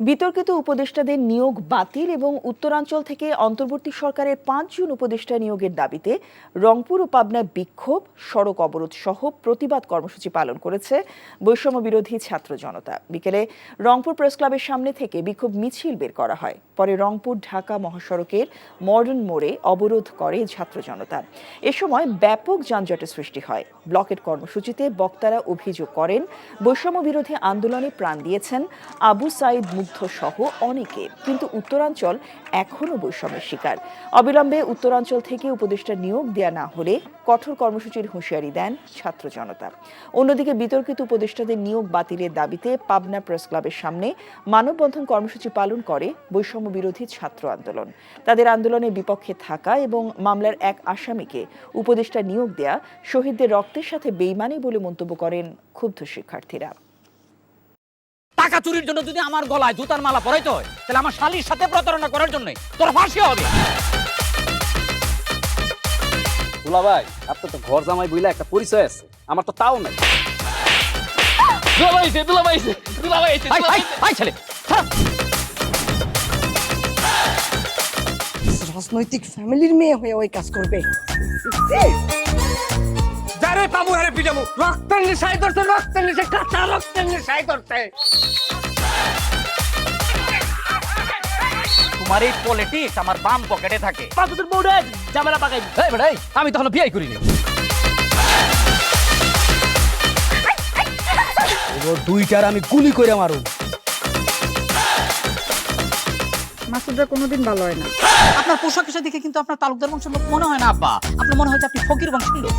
বিতর্কিত উপদেষ্টাদের নিয়োগ বাতিল এবং উত্তরাঞ্চল থেকে অন্তর্বর্তী সরকারের ৫ জন উপদেষ্টা নিয়োগের দাবিতে রংপুর ও পাবনায় বিক্ষোভ, সড়ক অবরোধ সহ প্রতিবাদ কর্মসূচি পালন করেছে বৈষম্য বিরোধী ছাত্র জনতা। বিকেলে রংপুর প্রেস ক্লাবের সামনে থেকে বিক্ষোভ মিছিল বের করা হয়। পরে রংপুর ঢাকা মহাসড়কের মডার্ন মোড়ে অবরোধ করে ছাত্র জনতা। এ সময় ব্যাপক যানজটের সৃষ্টি হয়। ব্লকেট কর্মসূচিতে বক্তারা অভিযোগ করেন, বৈষম্য বিরোধী আন্দোলনে প্রাণ দিয়েছেন আবু সাইদ মুগ্ধ সহ অনেকে, কিন্তু উত্তরাঞ্চল এখনো বৈষম্যের শিকার। অবিলম্বে উত্তরাঞ্চল থেকে উপদেষ্টা নিয়োগ দেয়া না হলে কঠোর কর্মসূচির হুঁশিয়ারি দেন ছাত্র জনতা। অন্যদিকে বিতর্কিত উপদেষ্টাদের নিয়োগ বাতিলের দাবিতে পাবনা প্রেস ক্লাবের সামনে মানববন্ধন কর্মসূচি পালন করে বৈষম্য বিরোধী ছাত্র আন্দোলন। তাদের আন্দোলনের বিপক্ষে থাকা এবং মামলার এক আসামিকে উপদেষ্টা নিয়োগ দেয়া শহীদদের রক্তের সাথে বেইমানি বলে মন্তব্য করেন ক্ষুব্ধ শিক্ষার্থীরা। টাকা চুরির জন্য যদি আমার গলায় জুতার মালা পরাইতে হয়, তাহলে আমার শালীর সাথে প্রতারণা করার জন্য তোর ফাঁসি হবে। দুলা ভাই, আপনার তো ঘর জামাই বইলা একটা পরিচয় আছে, আমার তো তাও নাই। রাজনৈতিক ফ্যামিলির মেয়ে হয়ে ওই কাজ করবে। যারে পাবো হারে পিটাবো, রক্তের নেশায় ধরতে, রক্তের নেশায়, কাঁচা রক্তের নেশায় ধরতে। তোমার এই পলিটিক্স আমার বাম পকেটে থাকে। তোর বউরে ঝামেলা পাকাই। এই বেটাই, আমি তখন বিয়ে করিনি। দুইটার আমি গুলি করে মারু। মাসুদরা কোনোদিন ভালো হয় না। আপনার পোশাক আশাক দেখে কিন্তু আপনার তালুকদার বংশের লোক মনে হয় না আব্বা, আপনার মনে হয় যে আপনি ফকির বংশের লোক।